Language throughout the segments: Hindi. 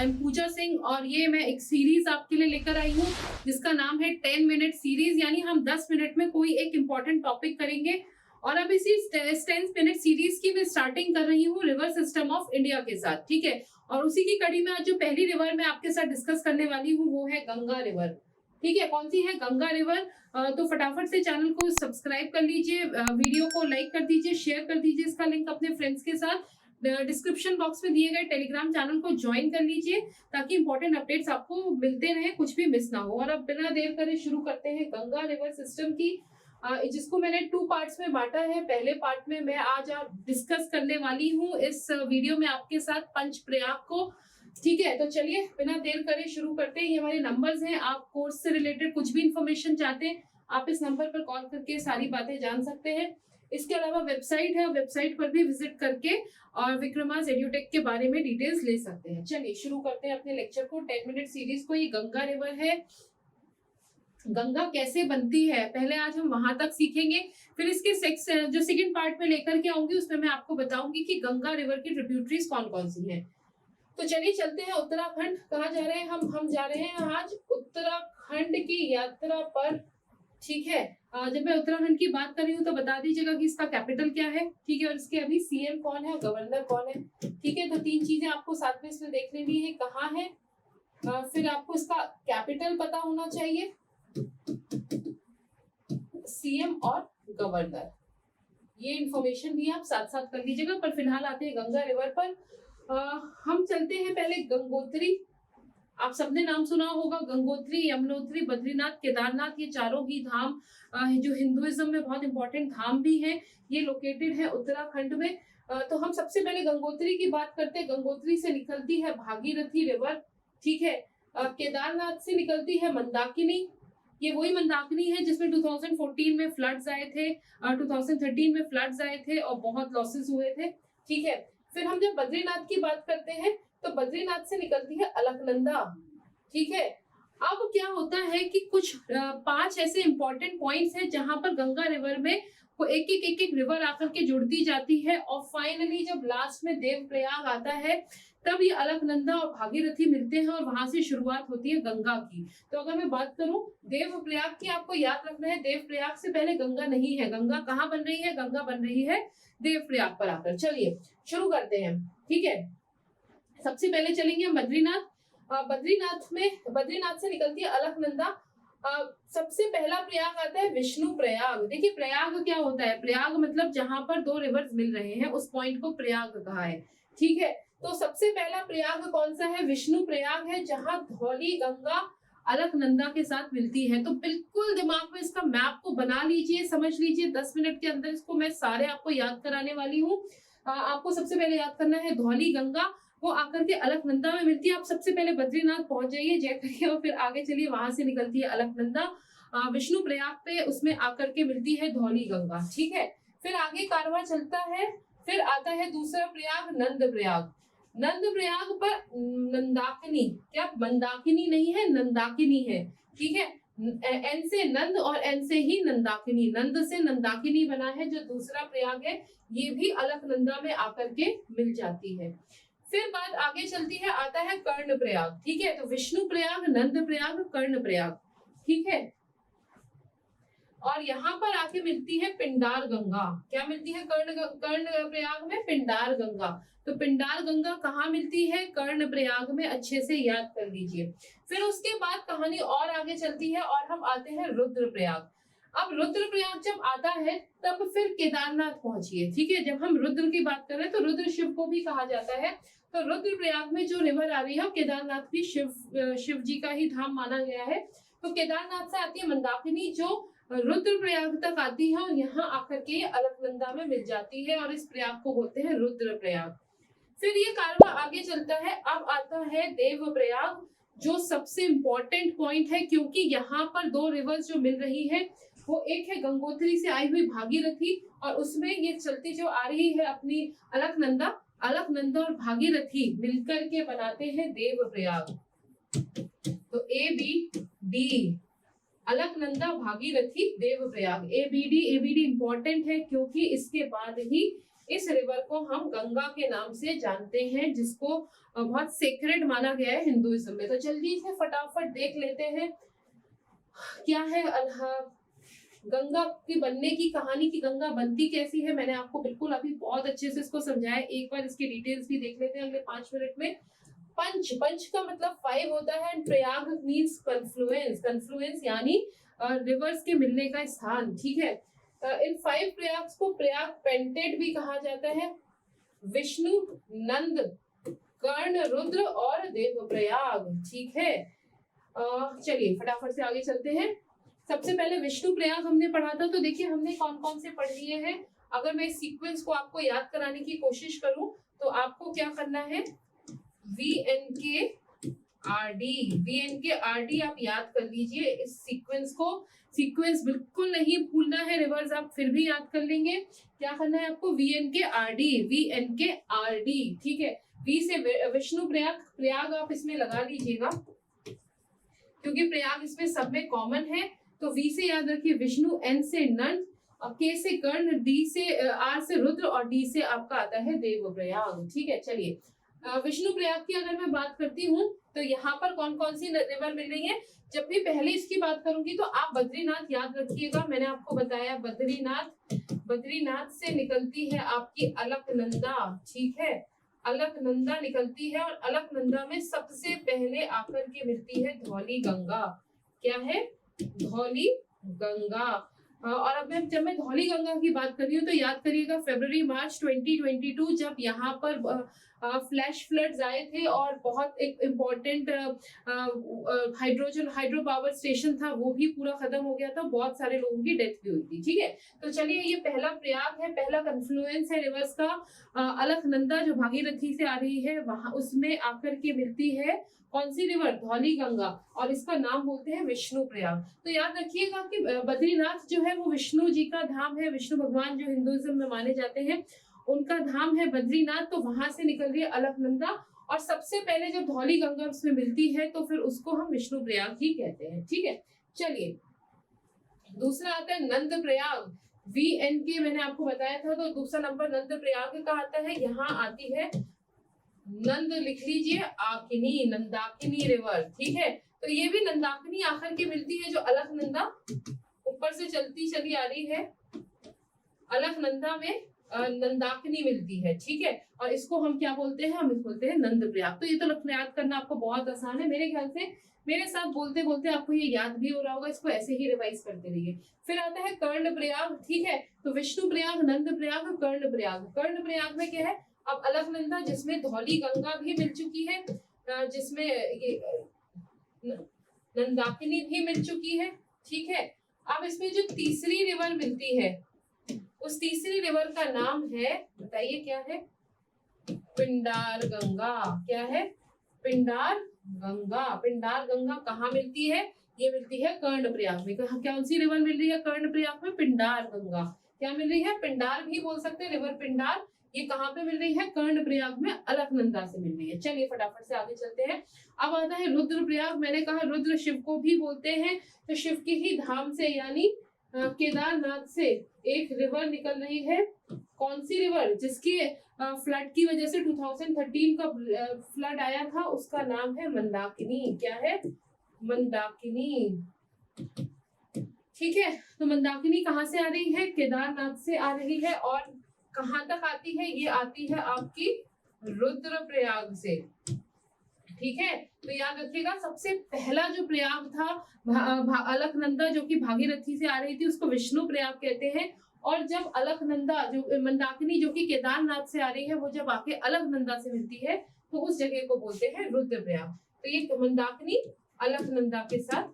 आई एम पूजा सिंह और ये मैं एक सीरीज आपके लिए लेकर आई हूँ जिसका नाम है 10 मिनट सीरीज, यानी हम 10 मिनट में कोई एक इम्पोर्टेंट टॉपिक करेंगे। और अब इसी 10 मिनट सीरीज की मैं स्टार्टिंग कर रही हूँ रिवर सिस्टम ऑफ इंडिया के साथ, ठीक है। और उसी की कड़ी में आज जो पहली रिवर मैं आपके साथ डिस्कस करने वाली हूँ वो है गंगा रिवर, ठीक है। कौन सी है? गंगा रिवर। तो फटाफट से चैनल को सब्सक्राइब कर लीजिए, वीडियो को लाइक कर दीजिए, शेयर कर दीजिए इसका लिंक अपने फ्रेंड्स के साथ। डिस्क्रिप्शन बॉक्स में दिए गए टेलीग्राम चैनल को ज्वाइन कर लीजिए ताकि इंपॉर्टेंट अपडेट्स आपको मिलते रहे, कुछ भी मिस ना हो। और अब बिना देर करे शुरू करते हैं गंगा रिवर सिस्टम की, जिसको मैंने 2 पार्ट्स में बांटा है। पहले पार्ट में मैं आज डिस्कस करने वाली हूँ इस वीडियो में आपके साथ पंचप्रयाग को, ठीक है। तो चलिए बिना देर करे शुरू करते हैं। ये हमारे नंबर्स हैं, आप कोर्स से रिलेटेड कुछ भी इंफॉर्मेशन चाहते हैं आप इस नंबर पर कॉल करके सारी बातें जान सकते हैं। इसके अलावा वेबसाइट है, वेबसाइट पर भी विजिट करके और विक्रमास एड्यूटेक के बारे में डिटेल्स ले सकते हैं। चलिए शुरू करते हैं अपने लेक्चर को, 10 मिनट सीरीज को। ये गंगा रिवर है। गंगा कैसे बनती है पहले आज हम वहां तक सीखेंगे, फिर इसके जो सेकंड पार्ट में लेकर के आऊंगी उसमें मैं आपको बताऊंगी कि गंगा रिवर की ट्रिब्यूटरीज कौन कौन सी हैं। तो चलिए चलते हैं उत्तराखंड। कहाँ जा रहे हैं हम जा रहे हैं आज उत्तराखंड की यात्रा पर, ठीक है। जब मैं उत्तराखंड की बात कर रही हूँ तो बता दीजिएगा कि इसका कैपिटल क्या है, ठीक है, और इसके अभी सीएम कौन है और गवर्नर कौन है, ठीक है। तो 3 चीजें आपको साथ में इसमें देख लेनी है, कहाँ है, फिर आपको इसका कैपिटल पता होना चाहिए, सीएम और गवर्नर, ये इंफॉर्मेशन भी आप साथ साथ कर लीजिएगा। पर फिलहाल आते हैं गंगा रिवर पर। हम चलते हैं पहले गंगोत्री। आप सबने नाम सुना होगा, गंगोत्री, यमुनोत्री, बद्रीनाथ, केदारनाथ, ये चारों ही धाम जो हिंदुइज्म में बहुत इंपॉर्टेंट धाम भी हैं, ये लोकेटेड है उत्तराखंड में। तो हम सबसे पहले गंगोत्री की बात करते हैं। गंगोत्री से निकलती है भागीरथी रिवर, ठीक है। केदारनाथ से निकलती है मंदाकिनी, ये वही मंदाकिनी है जिसमें 2014 में फ्लड्स आए थे, 2013 में फ्लड्स आए थे और बहुत लॉसेस हुए थे, ठीक है। फिर हम जब बद्रीनाथ की बात करते हैं तो बद्रीनाथ से निकलती है अलकनंदा, ठीक है। अब क्या होता है कि कुछ 5 ऐसे इंपॉर्टेंट पॉइंट्स हैं जहां पर गंगा रिवर में वो एक रिवर आकर के जुड़ती जाती है और फाइनली जब लास्ट में देवप्रयाग आता है तब ये अलकनंदा और भागीरथी मिलते हैं और वहां से शुरुआत होती है गंगा की। तो अगर मैं बात करूं देवप्रयाग की, आपको याद रखना है देवप्रयाग से पहले गंगा नहीं है। गंगा कहाँ बन रही है? गंगा बन रही है देवप्रयाग पर आकर। चलिए शुरू करते हैं, ठीक है। सबसे पहले चलेंगे हम बद्रीनाथ। बद्रीनाथ से निकलती है अलकनंदा। सबसे पहला प्रयाग आता है विष्णु प्रयाग। देखिए प्रयाग क्या होता है? प्रयाग मतलब जहां पर 2 रिवर्स मिल रहे हैं उस पॉइंट को प्रयाग कहा है, ठीक है। तो सबसे पहला प्रयाग कौन सा है? विष्णु प्रयाग है, जहां धौली गंगा अलकनंदा के साथ मिलती है। तो बिल्कुल दिमाग में इसका मैप को बना लीजिए, समझ लीजिए। 10 मिनट के अंदर इसको मैं सारे आपको याद कराने वाली हूँ। आपको सबसे पहले याद करना है धौली गंगा, वो आकर के अलकनंदा में मिलती है। आप सबसे पहले बद्रीनाथ पहुंच जाइए, जय करिए, और फिर आगे चलिए, वहां से निकलती है अलकनंदा। विष्णु प्रयाग पे उसमें आकर के मिलती है धौली गंगा, ठीक है। फिर आगे कारवां चलता है, फिर आता है दूसरा प्रयाग नंद प्रयाग। नंद प्रयाग पर नंदाकिनी, क्या मंदाकिनी नहीं है, नंदाकिनी है, ठीक है। एन से नंद और एन से ही नंदाकिनी, नंद से नंदाकिनी बना है। जो दूसरा प्रयाग है ये भी अलकनंदा में आकर के मिल जाती है। फिर बात आगे चलती है, आता है कर्ण प्रयाग, ठीक है। तो विष्णु प्रयाग, नंद प्रयाग, कर्ण प्रयाग, ठीक है। और यहाँ पर आके मिलती है पिंडार गंगा। क्या मिलती है कर्ण प्रयाग में? पिंडार गंगा। तो पिंडार गंगा कहाँ मिलती है? कर्ण प्रयाग में, अच्छे से याद कर लीजिए। फिर उसके बाद कहानी और आगे चलती है और हम आते हैं रुद्र प्रयाग। अब रुद्र प्रयाग जब आता है तब फिर केदारनाथ पहुंचिए, ठीक है। जब हम रुद्र की बात कर रहे हैं तो रुद्र शिव को भी कहा जाता है। तो रुद्र प्रयाग में जो रिवर आ रही है केदारनाथ भी शिव जी का ही धाम माना गया है। तो केदारनाथ से आती है मंदाकिनी जो रुद्र प्रयाग तक आती है और यहाँ आकर के अलकनंदा में मिल जाती है और इस प्रयाग को बोलते हैं रुद्र प्रयाग। फिर ये कारवां आगे चलता है, अब आता है देव प्रयाग, जो सबसे इंपॉर्टेंट पॉइंट है क्योंकि यहाँ पर 2 रिवर्स जो मिल रही है वो एक है गंगोत्री से आई हुई भागीरथी और उसमें ये चलती जो आ रही है अपनी अलकनंदा और भागीरथी मिलकर के बनाते हैं देव प्रयाग। तो ABD, Alaknanda, Bhagirathi, Dev Prayag, ABD important है क्योंकि इसके बाद ही इस रिवर को हम गंगा के नाम से जानते हैं, जिसको बहुत सेक्रेड माना गया है हिंदुइज्म में। तो जल्दी से फटाफट देख लेते हैं क्या है गंगा की बनने की कहानी, की गंगा बनती कैसी है। मैंने आपको बिल्कुल अभी बहुत अच्छे से इसको समझाया, एक बार इसकी डिटेल्स भी देख लेते हैं अगले 5 मिनट में। पंच, पंच का मतलब 5 होता है, and Prayag means confluence, confluence यानी रिवर्स के मिलने का स्थान, ठीक है। इन 5 प्रयाग्स को प्रयाग पेंटेड भी कहा जाता है। विष्णु, नंद, कर्ण, रुद्र और देवप्रयाग, ठीक है। चलिए फटाफट से आगे चलते हैं। सबसे पहले विष्णु प्रयाग हमने पढ़ा था, तो देखिए हमने कौन कौन से पढ़ लिए हैं। अगर मैं इस सीक्वेंस को आपको याद कराने की कोशिश करूं तो आपको क्या करना है, VNKRD आप याद कर लीजिए इस सीक्वेंस को। सीक्वेंस बिल्कुल नहीं भूलना है, रिवर्स आप फिर भी याद कर लेंगे। क्या करना है आपको, VNKRD, ठीक है। वी से विष्णु प्रयाग, प्रयाग आप इसमें लगा लीजिएगा क्योंकि प्रयाग इसमें सब में कॉमन है। तो वी से याद रखिए विष्णु, एन से नंद, के से कर्ण, डी से आर से रुद्र और डी से आपका आता है देवप्रयाग, ठीक है। चलिए विष्णु प्रयाग की अगर मैं बात करती हूँ तो यहाँ पर कौन कौन सी रिवर मिल रही है। जब भी पहले इसकी बात करूंगी तो आप बद्रीनाथ याद रखिएगा। मैंने आपको बताया बद्रीनाथ से निकलती है आपकी अलकनंदा, ठीक है। अलकनंदा निकलती है और अलकनंदा में सबसे पहले आकर के मिलती है धौली गंगा। क्या है, धौली गंगा। और अब जब मैं धौली गंगा की बात कर रही हूँ तो याद करिएगा फरवरी मार्च 2022 जब यहाँ पर फ्लैश फ्लड्स आए थे और बहुत एक इम्पोर्टेंट हाइड्रो पावर स्टेशन था वो भी पूरा खत्म हो गया था, बहुत सारे लोगों की डेथ भी हुई थी, ठीक है। तो चलिए ये पहला प्रयाग है, पहला कन्फ्लुएंस है रिवर्स का। अलकनंदा जो भागीरथी से आ रही है वहां उसमें आकर के मिलती है कौन सी रिवर, धौली गंगा, और इसका नाम बोलते हैं विष्णु प्रयाग। तो याद रखिएगा कि बद्रीनाथ जो है वो विष्णु जी का धाम है, विष्णु भगवान जो हिंदुइज्म में माने जाते हैं उनका धाम है बद्रीनाथ। तो वहां से निकल रही है अलकनंदा और सबसे पहले जब धौली गंगा उसमें मिलती है तो फिर उसको हम विष्णु प्रयाग ही कहते हैं, ठीक है। चलिए दूसरा आता है नंद प्रयाग, VNK मैंने आपको बताया था। तो दूसरा नंबर नंद प्रयाग का आता है, यहाँ आती है नंद, लिख लीजिए आकिनी, नंदाकिनी रिवर, ठीक है। तो ये भी नंदाकिनी आकर के मिलती है, जो अलकनंदा ऊपर से चलती चली आ रही है, अलकनंदा में नंदाकिनी मिलती है, ठीक है। और इसको हम क्या बोलते हैं, हम इसको बोलते हैं नंद प्रयाग। तो ये तो याद करना आपको बहुत आसान है, मेरे ख्याल से मेरे साथ बोलते बोलते आपको ये याद भी हो रहा होगा, इसको ऐसे ही रिवाइज करते रहिए। फिर आता है कर्ण प्रयाग, ठीक है। तो विष्णु प्रयाग, नंद प्रयाग, कर्ण प्रयाग। कर्ण प्रयाग में क्या है, अब अलकनंदा जिसमें धौली गंगा भी मिल चुकी है, जिसमें ये नंदाकिनी भी मिल चुकी है, ठीक है। अब इसमें जो तीसरी रिवर मिलती है उस तीसरी रिवर का नाम है, बताइए क्या है, पिंडार गंगा। क्या है, पिंडार गंगा। पिंडार गंगा कहाँ मिलती है, ये मिलती है कर्ण प्रयाग में। कौन सी रिवर मिल रही है कर्ण प्रयाग में, पिंडार गंगा। क्या मिल रही है, पिंडार भी बोल सकते हैं, रिवर पिंडार। ये कहाँ पे मिल रही है, कर्ण प्रयाग में, अलकनंदा से मिल रही है। चलिए फटाफट से आगे चलते हैं। अब आता है रुद्र प्रयाग। मैंने कहा रुद्र शिव को भी बोलते हैं, तो शिव के ही धाम से यानी केदारनाथ से एक रिवर निकल रही है। कौन सी रिवर, जिसके फ्लड की वजह से 2013 का फ्लड आया था, उसका नाम है मंदाकिनी। क्या है, मंदाकिनी, ठीक है। तो मंदाकिनी कहाँ से आ रही है, केदारनाथ से आ रही है। और कहाँ तक आती है, ये आती है आपकी रुद्रप्रयाग से, ठीक है। तो याद रखिएगा सबसे पहला जो प्रयाग था अलकनंदा जो कि भागीरथी से आ रही थी उसको विष्णु प्रयाग कहते हैं। और जब अलकनंदा जो मंदाकिनी जो कि केदारनाथ से आ रही है वो जब आके अलकनंदा से मिलती है तो उस जगह को बोलते हैं रुद्रप्रयाग। तो ये मंदाकिनी अलकनंदा के साथ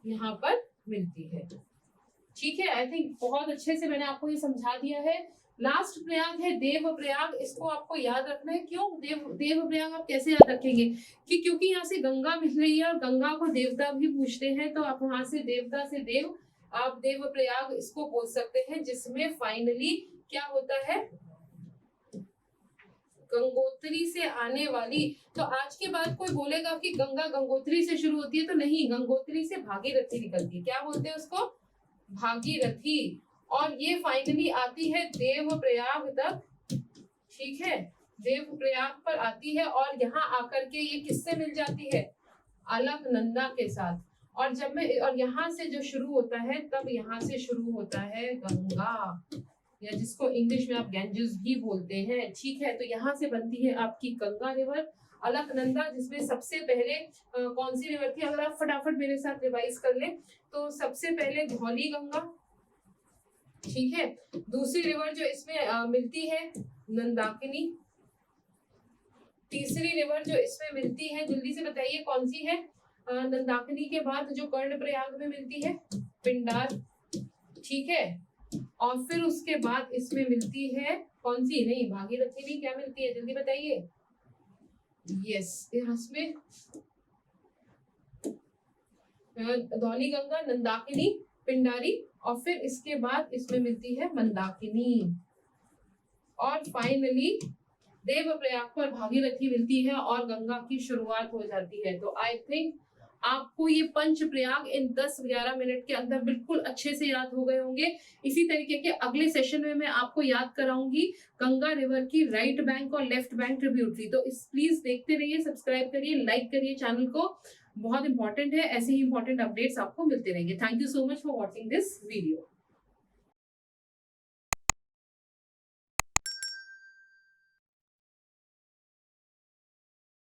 यहाँ पर मिलती है, ठीक है। आई थिंक बहुत अच्छे से मैंने आपको ये समझा दिया है। लास्ट प्रयाग है देव प्रयाग, इसको आपको याद रखना है। क्यों देव प्रयाग आप कैसे याद रखेंगे, कि क्योंकि यहाँ से गंगा मिल रही है और गंगा को देवता भी पूछते हैं, तो आप वहां से देवता से देव, आप देव प्रयाग इसको बोल सकते हैं, जिसमें फाइनली क्या होता है, गंगोत्री से आने वाली। तो आज के बाद कोई बोलेगा कि गंगा गंगोत्री से शुरू होती है, तो नहीं, गंगोत्री से भागीरथी निकलती है। क्या बोलते हैं उसको, भागीरथी। और ये फाइनली आती है देव प्रयाग तक, ठीक है, देवप्रयाग पर आती है और यहाँ आकर के ये किससे मिल जाती है, अलकनंदा के साथ। और जब मैं और यहाँ से जो शुरू होता है, तब यहाँ से शुरू होता है गंगा, या जिसको इंग्लिश में आप गैंजेस भी बोलते हैं। ठीक है, तो यहाँ से बनती है आपकी गंगा रिवर। अलकनंदा, जिसमें सबसे पहले कौन सी रिवर थी, अगर आप फटाफट मेरे साथ रिवाइज कर लें तो सबसे पहले धौली गंगा, ठीक है। दूसरी रिवर जो इसमें मिलती है नंदाकिनी। तीसरी रिवर जो इसमें मिलती है, जल्दी से बताइए कौन सी है, नंदाकिनी के बाद जो कर्णप्रयाग में मिलती है, पिंडार, ठीक है। और फिर उसके बाद इसमें मिलती है कौन सी, नहीं भागीरथी नहीं, क्या मिलती है जल्दी बताइए। यस, इसमें धौली गंगा, नंदाकिनी, पिंडारी, और फिर इसके बाद इसमें मिलती है मंदाकिनी, और फाइनली देवप्रयाग पर भागीरथी मिलती है और गंगा की शुरुआत हो जाती है। तो आई थिंक आपको ये पंच प्रयाग इन 10-11 मिनट के अंदर बिल्कुल अच्छे से याद हो गए होंगे। इसी तरीके के अगले सेशन में मैं आपको याद कराऊंगी गंगा रिवर की राइट बैंक और लेफ्ट बैंक ट्रिब्यूटरी। तो इस प्लीज देखते रहिए, सब्सक्राइब करिए, लाइक करिए चैनल को, बहुत इंपॉर्टेंट है, ऐसे ही इंपॉर्टेंट अपडेट्स आपको मिलते रहेंगे। Thank you so much for watching this video.